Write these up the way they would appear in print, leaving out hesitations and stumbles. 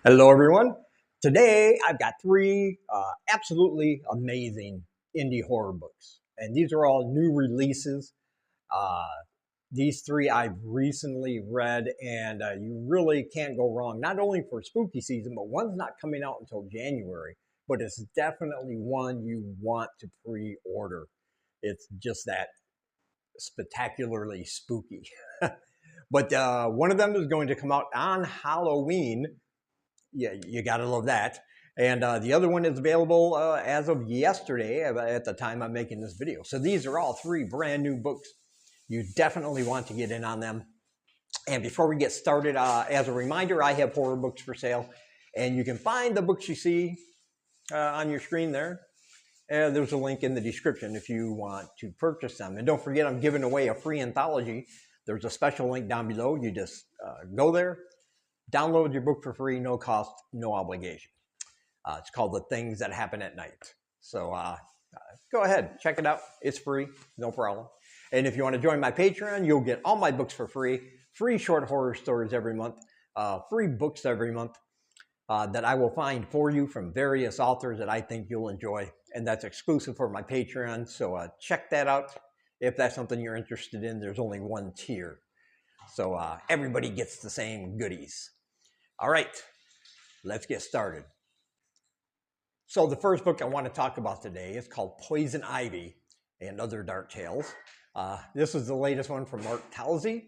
Hello, everyone. Today, I've got three absolutely amazing indie horror books, and these are all new releases. Uh, these three I've recently read, and you really can't go wrong. Not only for spooky season, but one's not coming out until January, but it's definitely one you want to pre-order. It's just that spectacularly spooky. But one of them is going to come out on Halloween. Yeah, you got to love that. And the other one is available as of yesterday at the time I'm making this video. So these are all three brand new books. You definitely want to get in on them. And before we get started, as a reminder, I have horror books for sale. And you can find the books you see on your screen there. There's a link in the description if you want to purchase them. And don't forget, I'm giving away a free anthology. There's a special link down below. You just go there, download your book for free, no cost, no obligation. It's called The Things That Happen at Night. So go ahead, check it out. It's free, no problem. And if you want to join my Patreon, you'll get all my books for free, free short horror stories every month, free books every month that I will find for you from various authors that I think you'll enjoy. And that's exclusive for my Patreon. So check that out. If that's something you're interested in, there's only one tier. So everybody gets the same goodies. All right, let's get started. So the first book I want to talk about today is called Poison Ivy and Other Dark Tales. This is the latest one from Mark Talzi.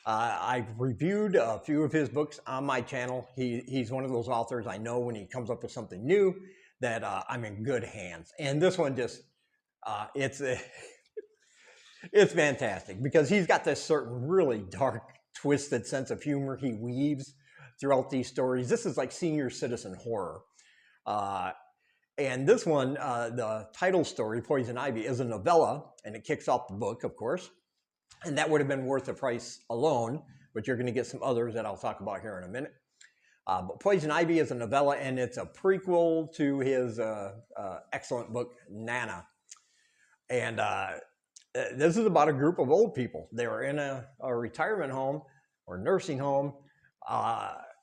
I've reviewed a few of his books on my channel. He's one of those authors I know when he comes up with something new that I'm in good hands. And this one just, it's fantastic because he's got this certain really dark, twisted sense of humor he weaves throughout these stories. This is like senior citizen horror. And this one, the title story, Poison Ivy, is a novella, and it kicks off the book, of course. And that would have been worth the price alone, but you're going to get some others that I'll talk about here in a minute. But Poison Ivy is a novella, and it's a prequel to his excellent book, Nana. And this is about a group of old people. They were in a retirement home or nursing home,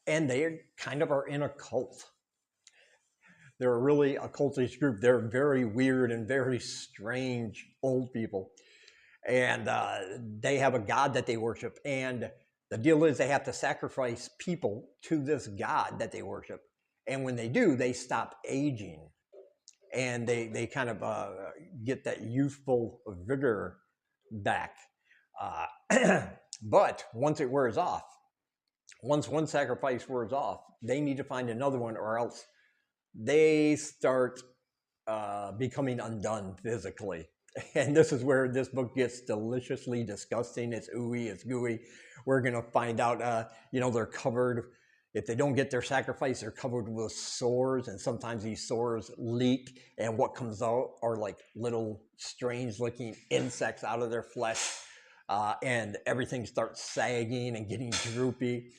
and they kind of are in a cult. They're a really occultist group. They're very weird and very strange old people. And they have a god that they worship. And the deal is they have to sacrifice people to this god that they worship. And when they do, they stop aging. And they kind of get that youthful vigor back. But once it wears off, once one sacrifice wears off, they need to find another one, or else they start becoming undone physically. And this is where this book gets deliciously disgusting. It's ooey, it's gooey. We're going to find out, they're covered. If they don't get their sacrifice, they're covered with sores. And sometimes these sores leak. And what comes out are like little strange looking insects out of their flesh. And everything starts sagging and getting droopy.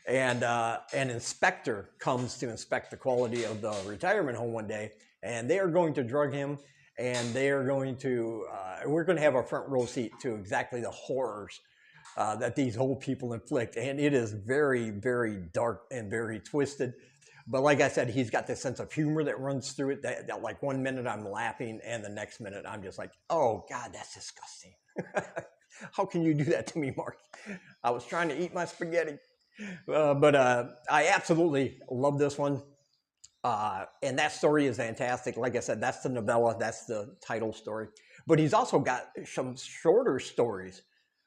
And an inspector comes to inspect the quality of the retirement home one day, and they are going to drug him, and they are going to, we're going to have a front row seat to exactly the horrors that these old people inflict. And it is very, very dark and very twisted. But like I said, he's got this sense of humor that runs through it that like 1 minute I'm laughing, and the next minute I'm just like, oh God, that's disgusting. How can you do that to me, Mark? I was trying to eat my spaghetti. But I absolutely love this one. And that story is fantastic. Like I said, that's the novella. That's the title story. But he's also got some shorter stories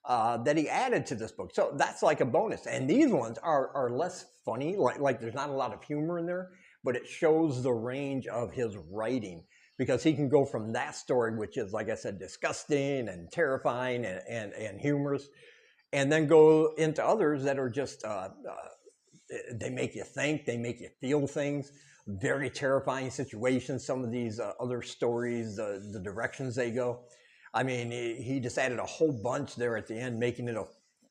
that he added to this book. So that's like a bonus. And these ones are less funny. Like there's not a lot of humor in there, but it shows the range of his writing. Because he can go from that story, which is, like I said, disgusting and terrifying and humorous, and then go into others that are just, they make you think, they make you feel things, very terrifying situations. Some of these other stories, the directions they go. I mean, he just added a whole bunch there at the end, making it a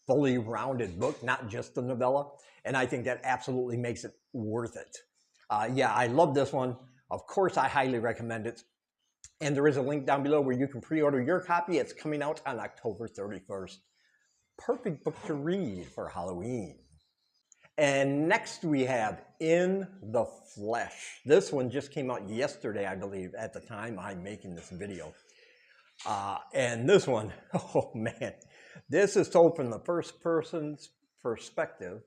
fully rounded book, not just a novella. And I think that absolutely makes it worth it. Yeah, I love this one. Of course, I highly recommend it. And there is a link down below where you can pre-order your copy. It's coming out on October 31st. Perfect book to read for Halloween. And next we have In the Flesh. This one just came out yesterday, I believe, at the time I'm making this video. And this one, oh man, this is told from the first person's perspective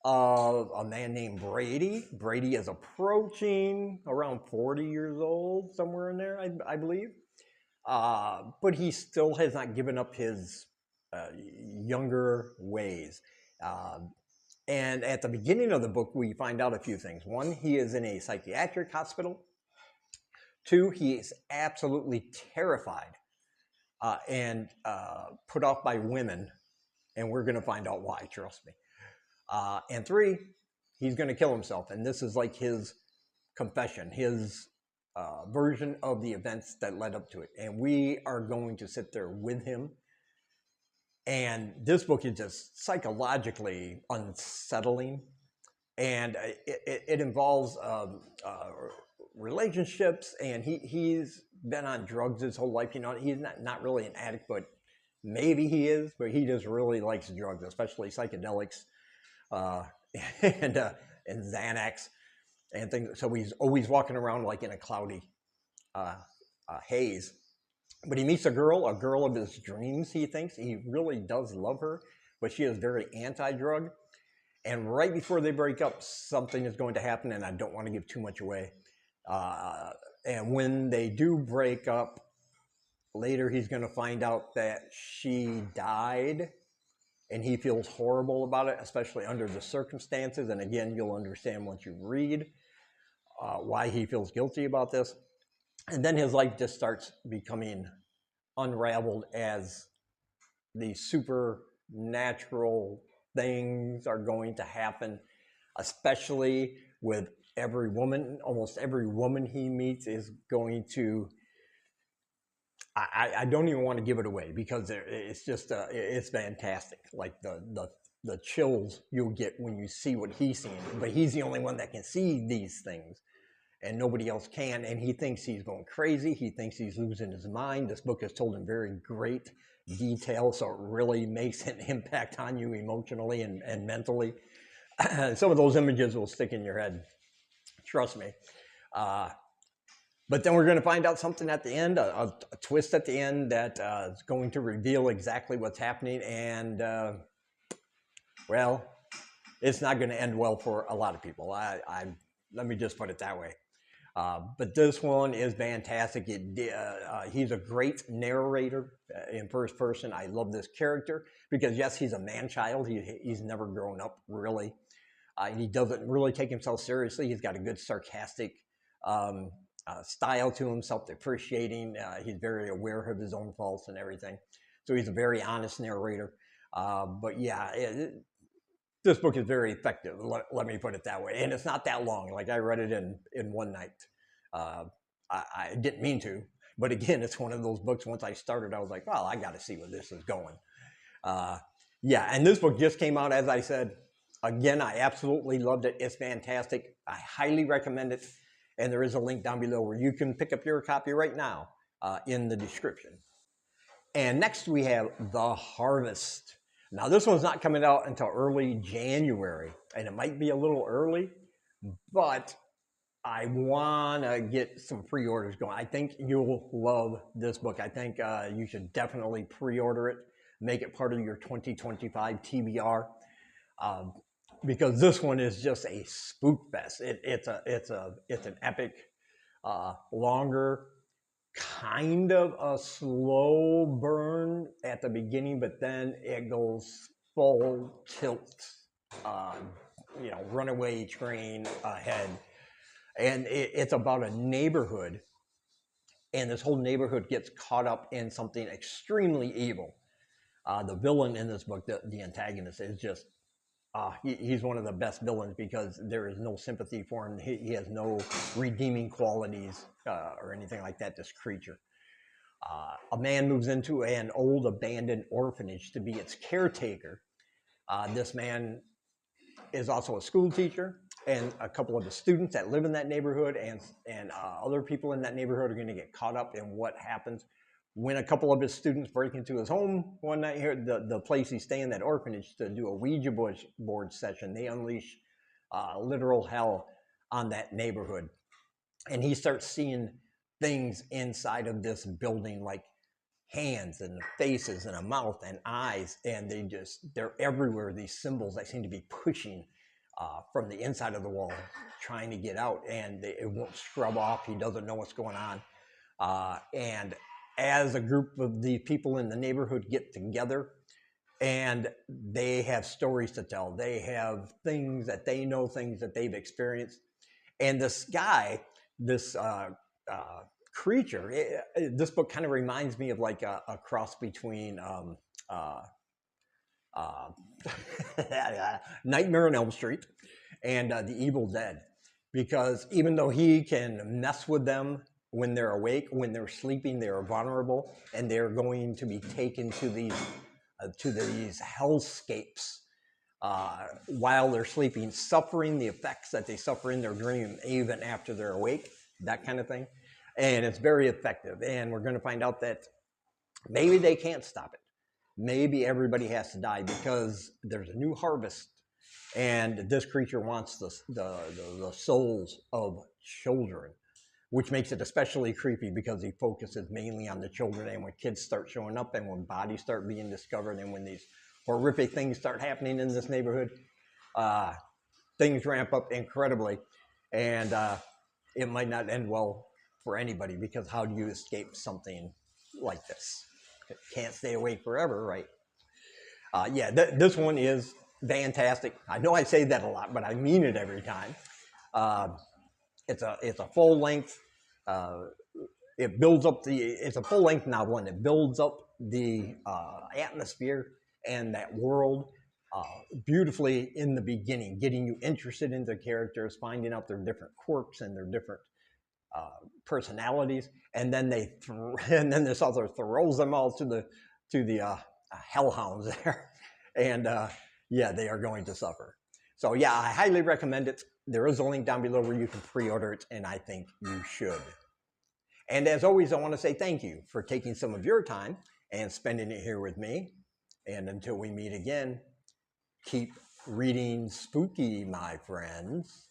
of a man named Brady. Brady is approaching around 40 years old, somewhere in there, I believe. But he still has not given up his younger ways. And at the beginning of the book, we find out a few things. One, he is in a psychiatric hospital. Two, he is absolutely terrified and put off by women. And we're going to find out why, trust me. And three, he's going to kill himself. And this is like his confession, his version of the events that led up to it. And we are going to sit there with him. And this book is just psychologically unsettling. And it involves relationships. And he's been on drugs his whole life. You know, he's not really an addict, but maybe he is. But he just really likes drugs, especially psychedelics and Xanax and things. So he's always walking around like in a cloudy haze. But he meets a girl of his dreams, he thinks. He really does love her, but she is very anti-drug. And right before they break up, something is going to happen, and I don't want to give too much away. And when they do break up, later he's going to find out that she died, and he feels horrible about it, especially under the circumstances. And again, you'll understand once you read why he feels guilty about this. And then his life just starts becoming unraveled as the supernatural things are going to happen, especially with every woman. Almost every woman he meets is going to, I don't even want to give it away because it's just, it's fantastic. Like the chills you'll get when you see what he's seeing, but he's the only one that can see these things. And nobody else can, and he thinks he's going crazy. He thinks he's losing his mind. This book is told in very great detail, so it really makes an impact on you emotionally and mentally. Some of those images will stick in your head, trust me. But then we're going to find out something at the end, a twist at the end that is going to reveal exactly what's happening. And, well, it's not going to end well for a lot of people. Let me just put it that way. But this one is fantastic. He's a great narrator in first person. I love this character because, yes, he's a man-child. He's never grown up, really. He doesn't really take himself seriously. He's got a good sarcastic style to him, self-depreciating. He's very aware of his own faults and everything. So he's a very honest narrator. But, yeah, this book is very effective, let me put it that way. And it's not that long. Like, I read it in one night. I didn't mean to. But again, it's one of those books, once I started, I was like, well, I got to see where this is going. Yeah, and this book just came out, as I said. Again, I absolutely loved it. It's fantastic. I highly recommend it. And there is a link down below where you can pick up your copy right now in the description. And next we have The Harvest. Now, this one's not coming out until early January, and it might be a little early, but I want to get some pre-orders going. I think you'll love this book. I think you should definitely pre-order it, make it part of your 2025 TBR, because this one is just a spook fest. It's an epic, longer, kind of a slow burn at the beginning, but then it goes full tilt, you know, runaway train ahead. And it's about a neighborhood, and this whole neighborhood gets caught up in something extremely evil. The villain in this book, the antagonist, is just, he's one of the best villains because there is no sympathy for him. He has no redeeming qualities or anything like that, this creature. A man moves into an old abandoned orphanage to be its caretaker. This man is also a school teacher, and a couple of the students that live in that neighborhood and other people in that neighborhood are going to get caught up in what happens when a couple of his students break into his home one night here, the place he's staying, that orphanage, to do a Ouija board session, they unleash literal hell on that neighborhood. And he starts seeing things inside of this building, like hands and faces and a mouth and eyes, and they're everywhere, these symbols that seem to be pushing from the inside of the wall, trying to get out, and it won't scrub off. He doesn't know what's going on. And as a group of the people in the neighborhood get together, and they have stories to tell, they have things that they know, things that they've experienced. And this guy, this creature, this book kind of reminds me of like a cross between Nightmare on Elm Street and The Evil Dead, because even though he can mess with them when they're awake, when they're sleeping, they are vulnerable, and they're going to be taken to these hellscapes while they're sleeping, suffering the effects that they suffer in their dream even after they're awake, that kind of thing. And it's very effective. And we're going to find out that maybe they can't stop it. Maybe everybody has to die because there's a new harvest, and this creature wants the souls of children, which makes it especially creepy because he focuses mainly on the children. And when kids start showing up, and when bodies start being discovered, and when these horrific things start happening in this neighborhood, things ramp up incredibly, and it might not end well for anybody, because how do you escape something like this? Can't stay awake forever, right? Yeah, this one is fantastic. I know I say that a lot, but I mean it every time. It's a full length. It builds up it's a full length novel, and it builds up the atmosphere and that world beautifully in the beginning, getting you interested in the characters, finding out their different quirks and their different personalities, and then this author throws them all to the hellhounds there, and yeah, they are going to suffer. So yeah, I highly recommend it. There is a link down below where you can pre-order it, and I think you should. And as always, I want to say thank you for taking some of your time and spending it here with me. And until we meet again, keep reading spooky, my friends.